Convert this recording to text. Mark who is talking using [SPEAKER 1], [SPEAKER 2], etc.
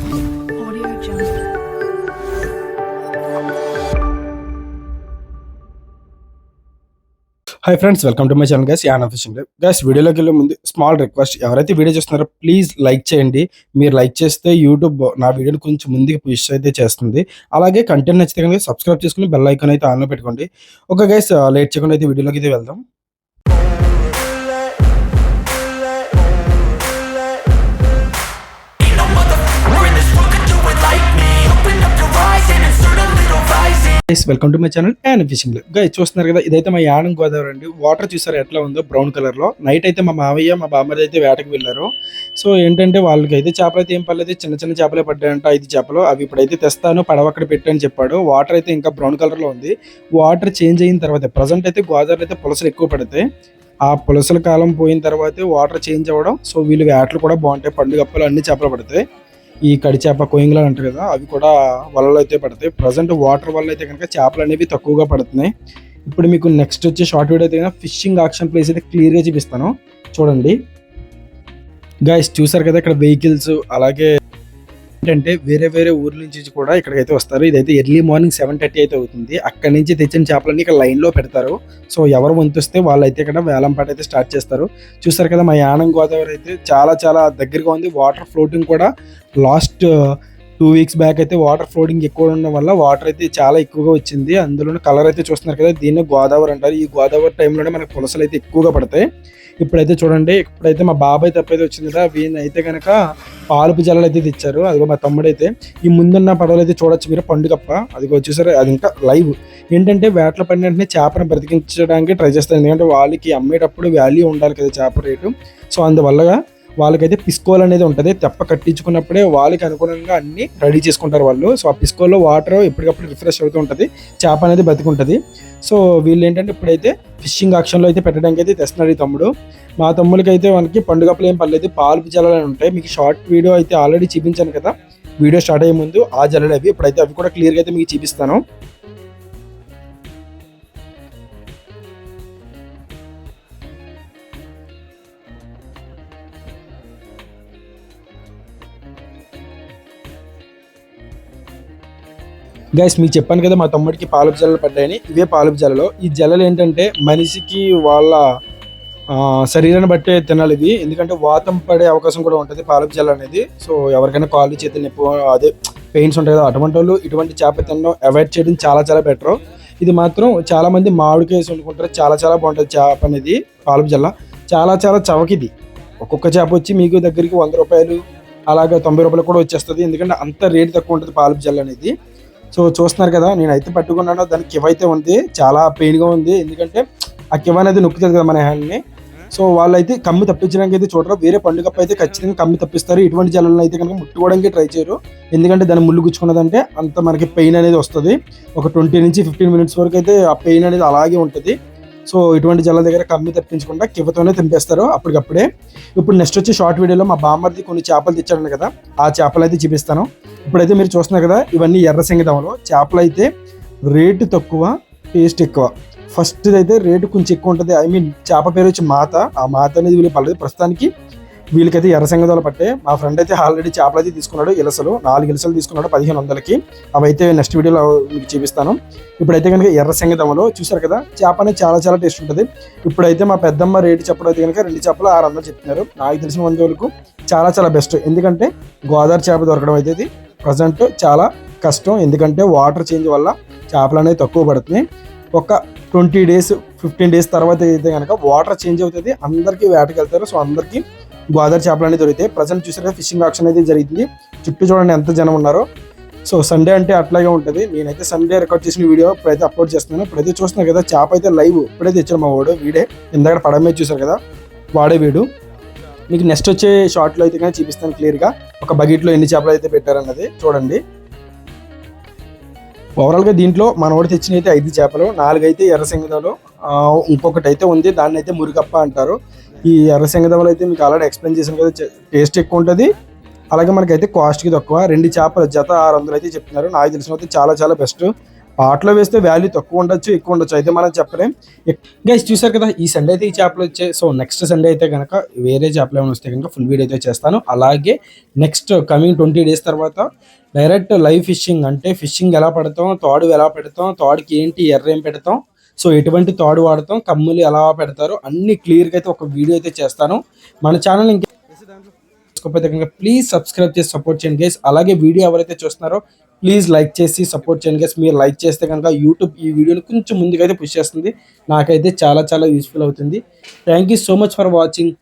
[SPEAKER 1] Audio Jungle.
[SPEAKER 2] Hi friends, welcome to my channel guys. Yana fishing. Guys, వీడియోలోకి వెళ్ళే ముందు small request, ఎవరైతే video చూస్తున్నారో ప్లీజ్ లైక్ చేయండి. మీరు లైక్ చేస్తే యూట్యూబ్ నా వీడియోని కొంచెం ముందుకు పుష్ అయితే చేస్తుంది. అలాగే కంటెంట్ నచ్చితే కనుక సబ్స్క్రైబ్ చేసుకుని బెల్ ఐకాన్ అయితే ఆన్లో పెట్టుకోండి. ఓకే గైస్, లేట్ చేయకుండా అయితే వీడియోలోకి అయితే వెళ్దాం. Welcome to my channel Yana fishing. Guys, చూస్తున్నారు కదా, ఇదైతే మా యానం గోదావరి అండి. వాటర్ చూసారు ఎట్లా ఉందో, బ్రౌన్ కలర్ లో. నైట్ అయితే మా మావయ్య మా బామ్మది అయితే వేటకు వెళ్ళారు. సో ఏంటంటే వాళ్ళకి అయితే చేపలు అయితే ఏం పర్లేదు, చిన్న చిన్న చేపలే పడ్డాయంట, 5 చేపలు. అవి ఇప్పుడైతే తెస్తాను, పడవ అక్కడ పెట్టని చెప్పాడు. వాటర్ అయితే ఇంకా బ్రౌన్ కలర్ లో ఉంది. వాటర్ చేంజ్ అయిన తర్వాత ప్రజెంట్ అయితే గోదావరి అయితే పులసలు ఎక్కువ పడతాయి. ఆ పులసల కాలం పోయిన తర్వాతే వాటర్ చేంజ్ అవ్వడం. సో వీళ్ళు వేటలు కూడా బాగుంటాయి, పండుగప్పలు అన్ని చేపలు పడతాయి. ఈ కడి చేప, కోయింగ్లా అంటారు కదా, అవి కూడా వలలో అయితే పడతాయి. ప్రజెంట్ వాటర్ వల్ల అయితే కనుక చేపలు అనేవి తక్కువగా పడుతున్నాయి. ఇప్పుడు మీకు నెక్స్ట్ వచ్చే షార్ట్ వీడియో అయితే కనుక ఫిషింగ్ ఆక్షన్ ప్లేస్ అయితే క్లియర్గా చూపిస్తాను, చూడండి. గైస్, చూసారు కదా, ఇక్కడ వెహికల్స్, అలాగే ఏంటంటే వేరే వేరే ఊర్ల నుంచి కూడా ఇక్కడికైతే వస్తారు. ఇదైతే ఎర్లీ మార్నింగ్ 7:30 అయితే అవుతుంది. అక్కడి నుంచి తెచ్చిన చేపలన్నీ ఇక్కడ లైన్లో పెడతారు. సో ఎవరు వంతొస్తే వాళ్ళైతే ఇక్కడ వేలంపాట అయితే స్టార్ట్ చేస్తారు. చూసారు కదా, మా యానం గోదావరి అయితే చాలా చాలా దగ్గరగా ఉంది. వాటర్ ఫ్లోటింగ్ కూడా లాస్ట్ 2 weeks బ్యాక్ అయితే వాటర్ ఫ్లోటింగ్ ఎక్కువ ఉండడం వల్ల వాటర్ అయితే చాలా ఎక్కువగా వచ్చింది. అందులోనే కలర్ అయితే చూస్తున్నారు కదా, దీన్ని గోదావరి అంటారు. ఈ గోదావరి టైంలోనే మనకు పులసలు అయితే ఎక్కువగా పడతాయి. ఇప్పుడైతే చూడండి, ఇప్పుడైతే మా బాబాయ్ తప్పైతే వచ్చింది కదా, వీళ్ళని అయితే కనుక పాలుపు జల్లలు అయితే తెచ్చారు. అదిగో మా తమ్ముడైతే. ఈ ముందున్న పడవలు అయితే చూడొచ్చు మీరు, పండుగప్ప అదిగో వచ్చేసరి, అది ఇంకా లైవ్. ఏంటంటే వేటల పడిన వెంటనే చేపను బ్రతికించడానికి ట్రై చేస్తారు. ఎందుకంటే వాళ్ళకి అమ్మేటప్పుడు వాల్యూ ఉండాలి కదా చేప రేటు. సో అందువల్ల వాళ్ళకైతే పిస్కోల్ అనేది ఉంటుంది. తెప్ప కట్టించుకున్నప్పుడే వాళ్ళకి అనుగుణంగా అన్ని రెడీ చేసుకుంటారు వాళ్ళు. సో ఆ పిస్కోల్లో వాటర్ ఎప్పటికప్పుడు రిఫ్రెష్ అవుతూ ఉంటుంది, చేప అనేది బతికుంటుంది. సో వీళ్ళు ఏంటంటే ఇప్పుడైతే ఫిషింగ్ ఆక్షన్లో అయితే పెట్టడానికి అయితే తెస్తున్నాడు ఈ తమ్ముడు. మా తమ్ముడికి అయితే మనకి పండుగప్పుడు ఏం పర్లేదు, పాలు జలాలు ఉంటాయి. మీకు షార్ట్ వీడియో అయితే ఆల్రెడీ చూపించాను కదా, వీడియో స్టార్ట్ అయ్యే ముందు ఆ జల్లలు అవి. ఇప్పుడైతే అవి కూడా క్లియర్గా అయితే మీకు చూపిస్తాను. గైస్, మీకు చెప్పాను కదా మా తమ్ముడికి పాలుపు జల్లలు పడ్డాయని. ఇవే పాలుపు జల్లలు. ఈ జల్లలు ఏంటంటే మనిషికి వాళ్ళ శరీరాన్ని బట్టే తినాలి ఇవి, ఎందుకంటే వాతం పడే అవకాశం కూడా ఉంటుంది పాలుపు జల్ల అనేది. సో ఎవరికైనా కాళ్ళు చేతులు నొప్పి, అదే పెయిన్స్ ఉంటాయి కదా, అటువంటి వాళ్ళు ఇటువంటి చేప తినడం అవాయిడ్ చేయడం చాలా చాలా బెటర్. ఇది మాత్రం చాలా మంది మామిడికాయ వేసి వండుకుంటారు, చాలా చాలా బాగుంటుంది చేప అనేది. పాలుపు జల్ల చాలా చాలా చవకిది. ఒక్కొక్క చేప వచ్చి మీకు దగ్గరికి 100 రూపాయలు, అలాగే 90 రూపాయలు కూడా వచ్చేస్తుంది. ఎందుకంటే అంత రేటు తక్కువ ఉంటుంది పాలుపు జల్ల అనేది. సో చూస్తున్నారు కదా, నేనైతే పట్టుకున్నాను. దానికి కివ్ అయితే ఉంది, చాలా పెయిన్గా ఉంది. ఎందుకంటే ఆ కివ్ అనేది నొక్కుతుంది కదా మన హ్యాండ్ని. సో వాళ్ళైతే కమ్మి తప్పించడానికి అయితే చూడరు. వేరే పండుగప్ప అయితే ఖచ్చితంగా కమ్మి తప్పిస్తారు. ఇటువంటి జల్లను అయితే కనుక ముట్టుకోవడానికి ట్రై చేయరు. ఎందుకంటే దాన్ని ముళ్ళు గుచ్చుకున్నదంటే అంత మనకి పెయిన్ అనేది వస్తుంది. ఒక 20 నుంచి 15 minutes వరకు అయితే ఆ పెయిన్ అనేది అలాగే ఉంటుంది. సో ఇటువంటి జల్ల దగ్గర కమ్మి తప్పించకుండా కివ్వతోనే తింపేస్తారు అప్పటికప్పుడే. ఇప్పుడు నెక్స్ట్ వచ్చి షార్ట్ వీడియోలో మా బామ్మర్ది కొన్ని చేపలు తెచ్చాడు కదా, ఆ చేపలు అయితే చూపిస్తాను. ఇప్పుడైతే మీరు చూస్తున్నారు కదా, ఇవన్నీ ఎర్ర సింగదములు చేపలు. అయితే రేటు తక్కువ, టేస్ట్ ఎక్కువ. ఫస్ట్ అయితే రేటు కొంచెం ఎక్కువ ఉంటుంది. ఐ మీన్ చేప పేరు వచ్చి మాత. ఆ మాత అనేది వీళ్ళు పడలేదు ప్రస్తుతానికి. వీళ్ళకైతే ఎర్ర సింగదములు పట్టాయి. మా ఫ్రెండ్ అయితే ఆల్రెడీ చేపలు అయితే తీసుకున్నాడు, ఇలసలు 4 ఇలసలు తీసుకున్నాడు 1500కి. అవి అయితే నెక్స్ట్ వీడియోలో మీకు చూపిస్తాను. ఇప్పుడైతే కనుక ఎర్ర సింగదములు చూసారు కదా, చేప అనేది చాలా చాలా టేస్ట్ ఉంటుంది. ఇప్పుడైతే మా పెద్దమ్మ రేటు చెప్పడం అయితే కనుక 2 చేపలు 600 చెప్తున్నారు. నాకు తెలిసిన వరకు చాలా చాలా బెస్ట్. ఎందుకంటే గోదావరి చేప దొరకడం అయితే ఇది ప్రజెంట్ చాలా కష్టం. ఎందుకంటే వాటర్ చేంజ్ వల్ల చేపలు అనేవి తక్కువ పడుతున్నాయి. ఒక 20 days 15 days తర్వాత అయితే కనుక వాటర్ చేంజ్ అవుతుంది, అందరికీ వేటకి వెళ్తారు. సో అందరికీ గోదావరి చేపలు అనేది దొరుకుతాయి. ప్రజెంట్ చూసారు ఫిషింగ్ ఆక్షన్ అయితే జరిగింది. చుట్టూ చూడండి ఎంత జనం ఉన్నారో. సో సండే అంటే అట్లాగే ఉంటుంది. నేనైతే సండే రికార్డ్ చేసిన వీడియో ఇప్పుడైతే అప్లోడ్ చేస్తున్నాను. ఇప్పుడైతే చూస్తున్నారు కదా, చేప అయితే లైవ్ ఇప్పుడైతే తెచ్చాడు మా వాడు. వీడే ఇందాక పడవ మీద చూసారు కదా, వాడే వీడు. మీకు నెక్స్ట్ వచ్చే షార్ట్లో అయితే కానీ చూపిస్తాను క్లియర్గా, ఒక బకెట్లో ఎన్ని చేపలు అయితే పెట్టారన్నది చూడండి. ఓవరాల్గా దీంట్లో మనోడు తెచ్చిన అయితే 5 చేపలు, 4 అయితే ఎర్ర సింగదములు, ఇంకొకటి అయితే ఉంది, దాన్ని అయితే మురిగప్ప అంటారు. ఈ ఎర్ర సింగదములు అయితే మీకు ఆల్రెడీ ఎక్స్ప్లెయిన్ చేశాను కదా, టేస్ట్ ఎక్కువ ఉంటుంది. అలాగే మనకైతే కాస్ట్కి తక్కువ. 2 చేపలు జత 600 అయితే చెప్తున్నారు. నాకు తెలిసిన అయితే చాలా చాలా బెస్ట్. పాటలో వేస్తే వాల్యూ తక్కువ ఉండొచ్చు, ఎక్కువ ఉండొచ్చు, అయితే మనం చెప్పలేం. గైస్ చూసారు కదా, ఈ సండే అయితే ఈ చేపలు వచ్చాయి. సో నెక్స్ట్ సండే అయితే కనుక వేరే చేపలు ఏమైనా వస్తే కనుక ఫుల్ వీడియో అయితే చేస్తాను. అలాగే నెక్స్ట్ కమింగ్ 20 days తర్వాత డైరెక్ట్ లైవ్ ఫిషింగ్, అంటే ఫిషింగ్ ఎలా పడతాం, తాడు ఎలా పెడతాం, తాడుకి ఏంటి ఎర్ర ఏం పెడతాం, సో ఎటువంటి తాడు వాడతాం, కమ్ములు ఎలా పెడతారు, అన్ని క్లియర్గా అయితే ఒక వీడియో అయితే చేస్తాను. మన ఛానల్ ఇంకోకపోతే కనుక ప్లీజ్ సబ్స్క్రైబ్ చేసి సపోర్ట్ చేయండి గైస్. అలాగే వీడియో ఎవరైతే చూస్తున్నారో ప్లీజ్ లైక్ చేసి సపోర్ట్ చేయండి గైస్. మీరు లైక్ చేస్తే కనుక యూట్యూబ్ ఈ వీడియోని కొంచెం ముందుకైతే పుష్ చేస్తుంది, నాకైతే చాలా చాలా యూస్ఫుల్ అవుతుంది. Thank you so much for watching.